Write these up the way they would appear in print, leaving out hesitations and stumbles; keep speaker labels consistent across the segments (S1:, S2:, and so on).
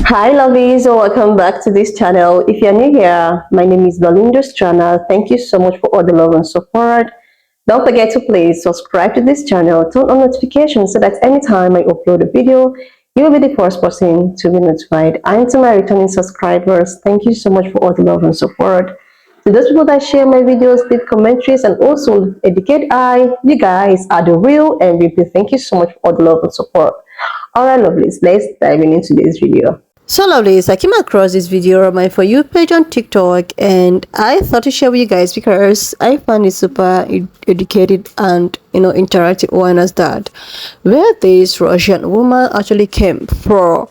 S1: Hi lovelies, welcome back to this channel. If you're new here, my name is Belinda's channel. Thank you so much for all the love and support. Don't forget to please subscribe to this channel, turn on notifications so that anytime I upload a video, you will be the first person to be notified. And to my returning subscribers, thank you so much for all the love and support. To those people that share my videos, leave commentaries, and also educate you guys are the real MVP. Thank you so much for all the love and support. Alright lovelies, let's dive into this video. So lovelies, I came across this video on my For You page on TikTok and I thought to share with you guys because I find it super educated and interactive one as that, where this Russian woman actually came for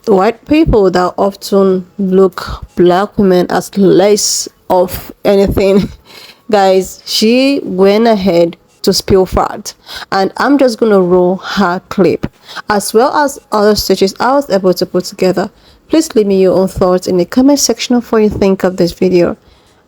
S1: white people that often look black women as less of anything. Guys, she went ahead to spill fat, and I'm just gonna roll her clip as well as other stitches I was able to put together. Please leave me your own thoughts in the comment section of what you think of this video.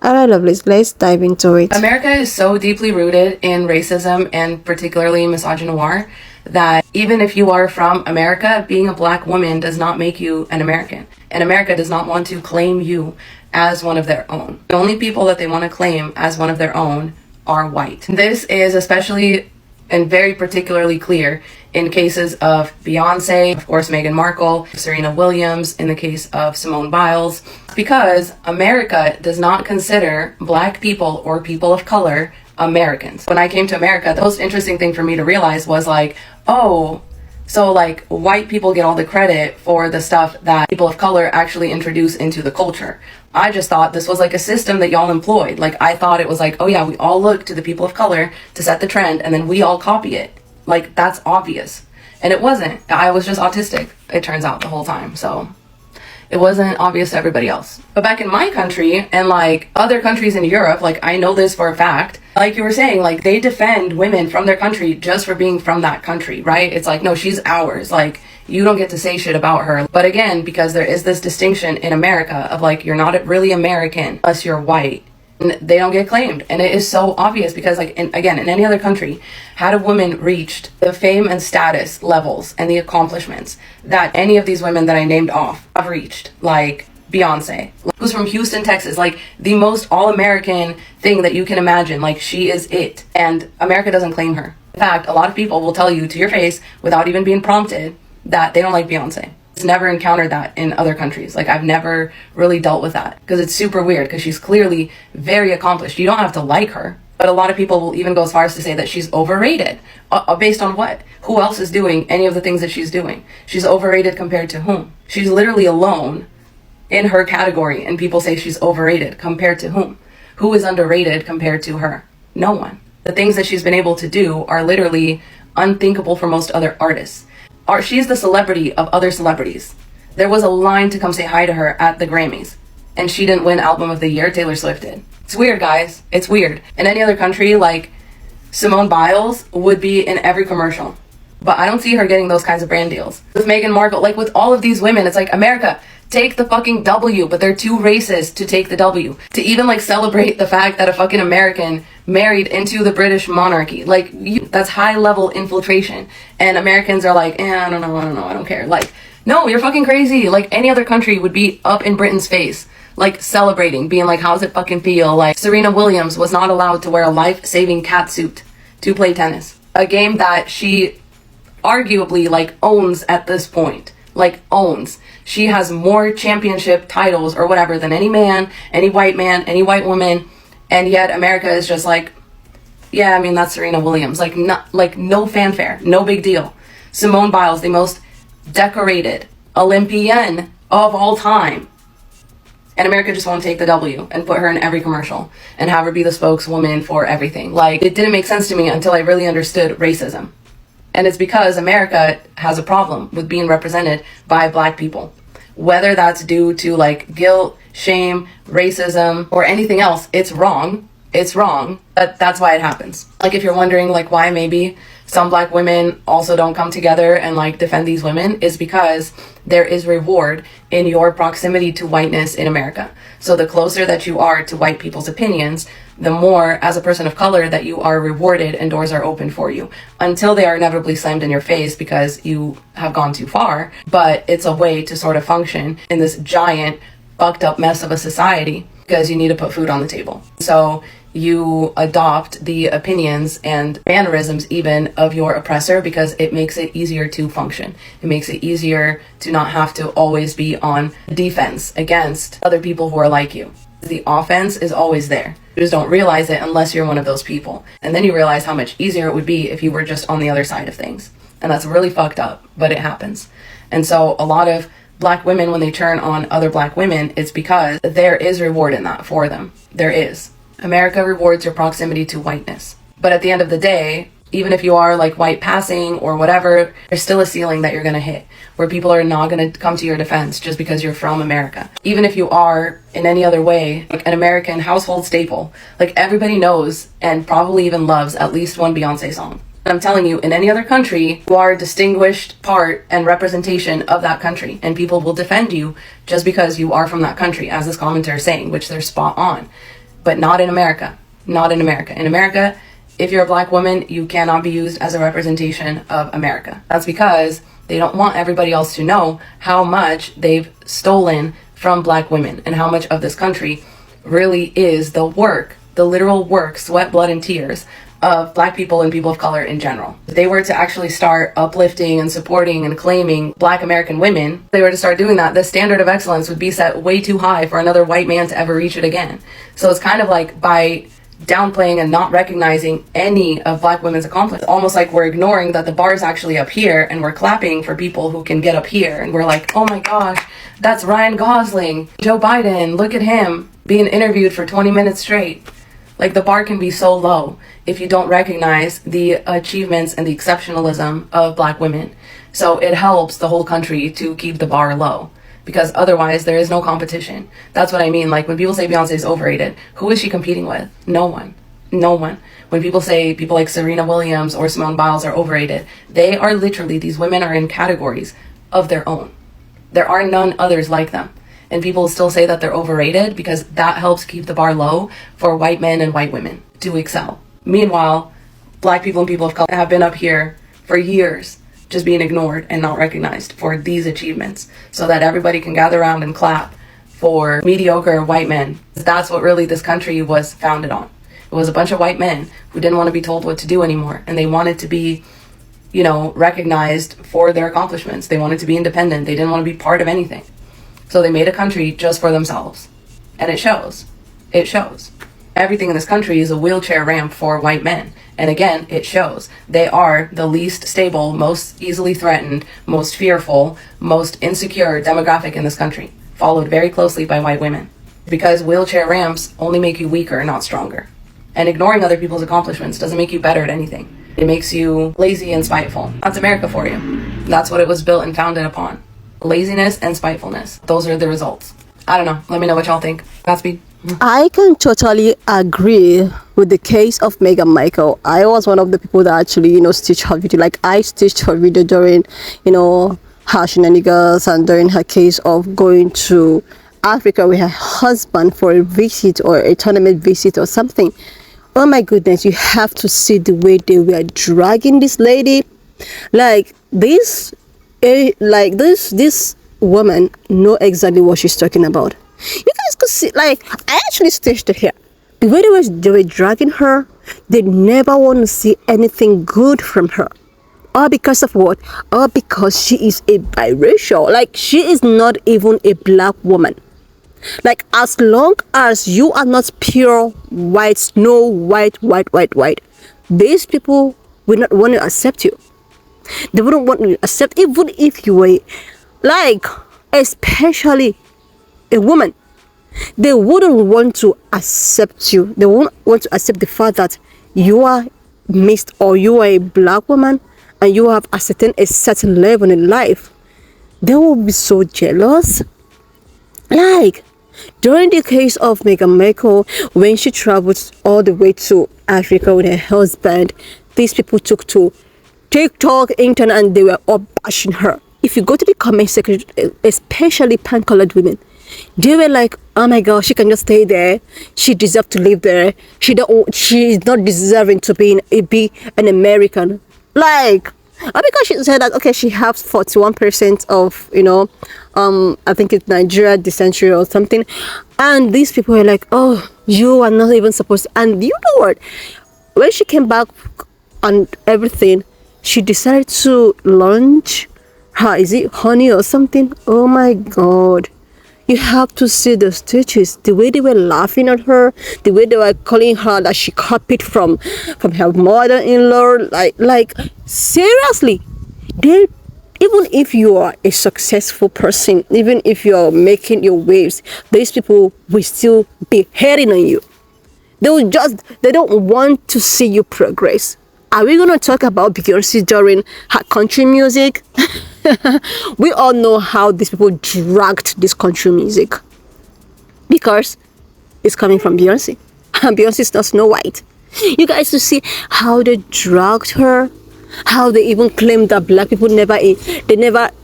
S1: Alright lovelies, let's dive into it.
S2: America is so deeply rooted in racism and particularly misogynoir that even if you are from America, being a black woman does not make you an American. And America does not want to claim you as one of their own. The only people that they want to claim as one of their own are white. This is especially and very particularly clear in cases of Beyonce, of course Meghan Markle, Serena Williams, in the case of Simone Biles, because America does not consider black people or people of color Americans. When I came to America, the most interesting thing for me to realize was like, oh, so like white people get all the credit for the stuff that people of color actually introduce into the culture. I just thought this was like a system that y'all employed. Like I thought it was like, oh yeah, we all look to the people of color to set the trend and then we all copy it. Like that's obvious. And it wasn't. I was just autistic, it turns out, the whole time. So it wasn't obvious to everybody else. But back in my country and like other countries in Europe, like I know this for a fact, like you were saying, like they defend women from their country just for being from that country, right? It's like, no, she's ours. Like you don't get to say shit about her. But again, because there is this distinction in America of like, you're not really American unless you're white. And they don't get claimed. And it is so obvious because like, again, in any other country, had a woman reached the fame and status levels and the accomplishments that any of these women that I named off have reached, like Beyonce, who's from Houston, Texas, like the most all-American thing that you can imagine, like she is it. And America doesn't claim her. In fact, a lot of people will tell you to your face without even being prompted that they don't like Beyonce. Never encountered that in other countries. Like I've never really dealt with that because it's super weird because she's clearly very accomplished. You don't have to like her, but a lot of people will even go as far as to say that she's overrated. Based on what? Who else is doing any of the things that she's doing? She's overrated compared to whom? She's literally alone in her category and people say she's overrated compared to whom? Who is underrated compared to her? No one. The things that she's been able to do are literally unthinkable for most other artists. She's the celebrity of other celebrities. There was a line to come say hi to her at the Grammys, and she didn't win Album of the Year. Taylor Swift did. It's weird, guys. It's weird. In any other country, like Simone Biles would be in every commercial, but I don't see her getting those kinds of brand deals. With Meghan Markle, like with all of these women, it's like, America, take the fucking W, but they're too racist to take the W. To even like celebrate the fact that a fucking American married into the British monarchy. Like that's high level infiltration. And Americans are like, I don't know, I don't care. Like, no, you're fucking crazy. Like any other country would be up in Britain's face, like celebrating, being like, how's it fucking feel? Like Serena Williams was not allowed to wear a life-saving cat suit to play tennis. A game that she arguably like owns at this point. Like owns. She has more championship titles or whatever than any man, any white woman, and yet America is just like, yeah, I mean that's Serena Williams. Like no fanfare, no big deal. Simone Biles, the most decorated Olympian of all time. And America just won't take the W and put her in every commercial and have her be the spokeswoman for everything. Like it didn't make sense to me until I really understood racism. And it's because America has a problem with being represented by black people. Whether that's due to like guilt, shame, racism, or anything else, it's wrong. It's wrong. That's why it happens. Like if you're wondering like why maybe some black women also don't come together and like defend these women is because there is reward in your proximity to whiteness in America. So the closer that you are to white people's opinions, the more as a person of color that you are rewarded and doors are open for you until they are inevitably slammed in your face because you have gone too far. But it's a way to sort of function in this giant fucked up mess of a society because you need to put food on the table. So you adopt the opinions and mannerisms even of your oppressor because it makes it easier to function. It makes it easier to not have to always be on defense against other people who are like you. The offense is always there. You just don't realize it unless you're one of those people. And then you realize how much easier it would be if you were just on the other side of things. And that's really fucked up, but it happens. And so a lot of black women, when they turn on other black women, it's because there is reward in that for them. There is. America rewards your proximity to whiteness. But at the end of the day, even if you are like white passing or whatever, there's still a ceiling that you're going to hit where people are not going to come to your defense just because you're from America. Even if you are in any other way, like an American household staple, like everybody knows and probably even loves at least one Beyonce song. I'm telling you, in any other country, you are a distinguished part and representation of that country, and people will defend you just because you are from that country, as this commenter is saying, which they're spot on. But not in America. Not in America. In America, if you're a black woman, you cannot be used as a representation of America. That's because they don't want everybody else to know how much they've stolen from black women and how much of this country really is the work, the literal work, sweat, blood, and tears of black people and people of color in general. If they were to actually start uplifting and supporting and claiming black American women, if they were to start doing that, the standard of excellence would be set way too high for another white man to ever reach it again. So it's kind of like by downplaying and not recognizing any of black women's accomplishments, almost like we're ignoring that the bar is actually up here and we're clapping for people who can get up here. And we're like, oh my gosh, that's Ryan Gosling, Joe Biden, look at him being interviewed for 20 minutes straight. Like the bar can be so low if you don't recognize the achievements and the exceptionalism of black women. So it helps the whole country to keep the bar low because otherwise there is no competition. That's what I mean. Like when people say Beyonce is overrated, who is she competing with? No one. No one. When people say people like Serena Williams or Simone Biles are overrated, they are literally, these women are in categories of their own. There are none others like them. And people still say that they're overrated because that helps keep the bar low for white men and white women to excel. Meanwhile, black people and people of color have been up here for years just being ignored and not recognized for these achievements so that everybody can gather around and clap for mediocre white men. That's what really this country was founded on. It was a bunch of white men who didn't want to be told what to do anymore, and they wanted to be, you know, recognized for their accomplishments. They wanted to be independent. They didn't want to be part of anything. So they made a country just for themselves. And it shows. It shows. Everything in this country is a wheelchair ramp for white men. And again, it shows. They are the least stable, most easily threatened, most fearful, most insecure demographic in this country, followed very closely by white women. Because wheelchair ramps only make you weaker, not stronger. And ignoring other people's accomplishments doesn't make you better at anything. It makes you lazy and spiteful. That's America for you. That's what it was built and founded upon. Laziness and spitefulness. Those are the results. I don't know. Let me know what y'all think. Godspeed.
S3: I can totally agree with the case of Meghan Markle. I was one of the people that actually, stitched her video. Like, I stitched her video during, her shenanigans and during her case of going to Africa with her husband for a visit or a tournament visit or something. Oh my goodness, you have to see the way they were dragging this lady. This woman know exactly what she's talking about. You guys could see, I actually staged it here. The way they were dragging her, they never want to see anything good from her. All because of what? All because she is a biracial. She is not even a black woman. As long as you are not pure white, snow white, these people will not want to accept you. They wouldn't want to accept, even if you were, especially a woman. They wouldn't want to accept you. They won't want to accept the fact that you are mixed or you are a black woman and you have ascertained a certain level in life. They will be so jealous. During the case of Meghan Markle, when she traveled all the way to Africa with her husband, these people took to TikTok, internet, and they were all bashing her. If you go to the comment section, especially pan-colored women, they were like, "Oh my God, she can just stay there. She deserves to live there. She's not deserving to be an American." Like, because she said that okay, she has 41% of I think it's Nigeria descent or something, and these people were like, "Oh, you are not even supposed to." And you know what? When she came back and everything, she decided to launch her, is it honey or something? Oh my God. You have to see the stitches, the way they were laughing at her, the way they were calling her that she copied from her mother-in-law. Like seriously, they, even if you are a successful person, even if you are making your waves, these people will still be hating on you. They don't want to see you progress. Are we going to talk about Beyonce during her country music? We all know how these people dragged this country music because it's coming from Beyonce. And Beyonce is not Snow White. You guys to see how they dragged her, how they even claimed that black people never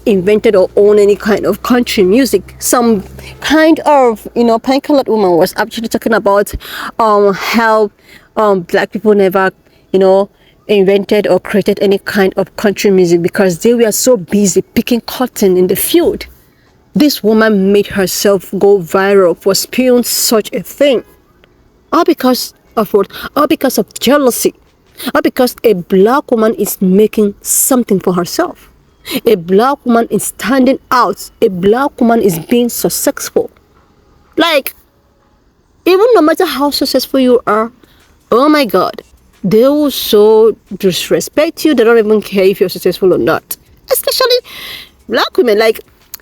S3: invented or owned any kind of country music. Some kind of pink-colored woman was actually talking about how black people never invented or created any kind of country music because they were so busy picking cotton in the field. This woman made herself go viral for spewing such a thing, all because of what? All because of jealousy. Or because a black woman is making something for herself. A black woman is standing out. A black woman is being successful. Like, even no matter how successful you are, oh my God, they will so disrespect you. They don't even care if you're successful or not. Especially black women. Like,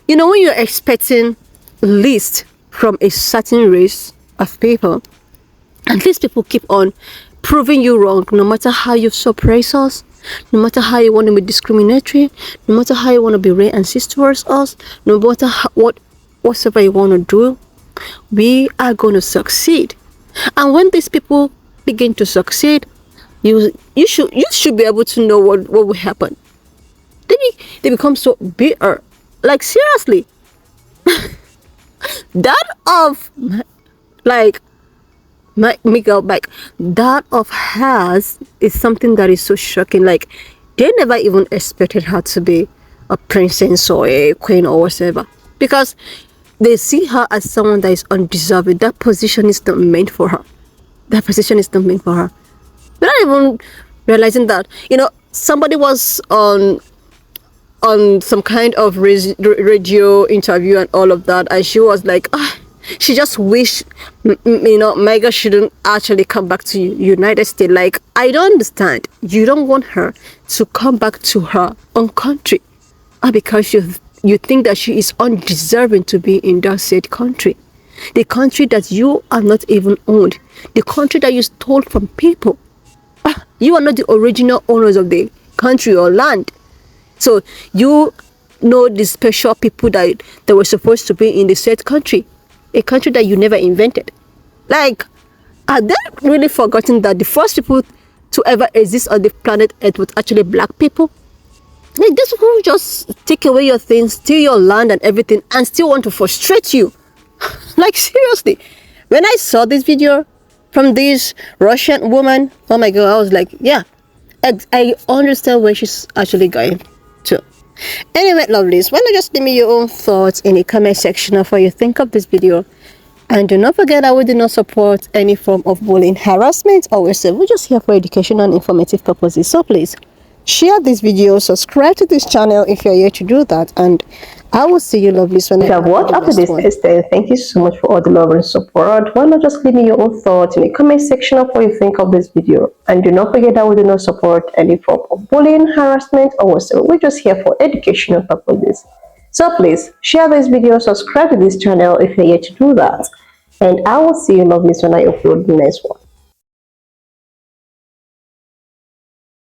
S3: when you're expecting least from a certain race of people, and these people keep on proving you wrong, no matter how you suppress us, no matter how you want to be discriminatory, no matter how you want to be racist towards us, no matter whatever you want to do, we are going to succeed. And when these people begin to succeed, you should be able to know what will happen. They become so bitter. Like seriously, that of like Miguel, like that of hers is something that is so shocking. Like they never even expected her to be a princess or a queen or whatever, because they see her as someone that is undeserving. That position is not meant for her. That position is not meant for her. They're not even realizing that somebody was on some kind of radio interview and all of that, and she was like, she just wished Mega shouldn't actually come back to United States. Like, I don't understand. You don't want her to come back to her own country because you think that she is undeserving to be in that said country, the country that you are not even owned, the country that you stole from people. You are not the original owners of the country or land. So you know the special people that were supposed to be in the said country, a country that you never invented. Like, are they really forgotten that the first people to ever exist on the planet Earth was actually black people? Like, this will just take away your things, steal your land and everything, and still want to frustrate you. Like, seriously. When I saw this video from this Russian woman, oh my God, I was like, yeah, I understand where she's actually going to. Anyway, lovelies, why not just leave me your own thoughts in the comment section of what you think of this video. And do not forget that we do not support any form of bullying, harassment, or racism. We're just here for educational and informative purposes. So please, share this video, subscribe to this channel if you're here to do that, and I will see you lovelies when
S1: If you have watched up to this extent, thank you so much for all the love and support. Why not just leave me your own thoughts in the comment section of what you think of this video. And do not forget that we do not support any form of bullying, harassment, or whatsoever. We're just here for educational purposes. So please, share this video, subscribe to this channel if you're here to do that. And I will see you lovelies when I upload the next one.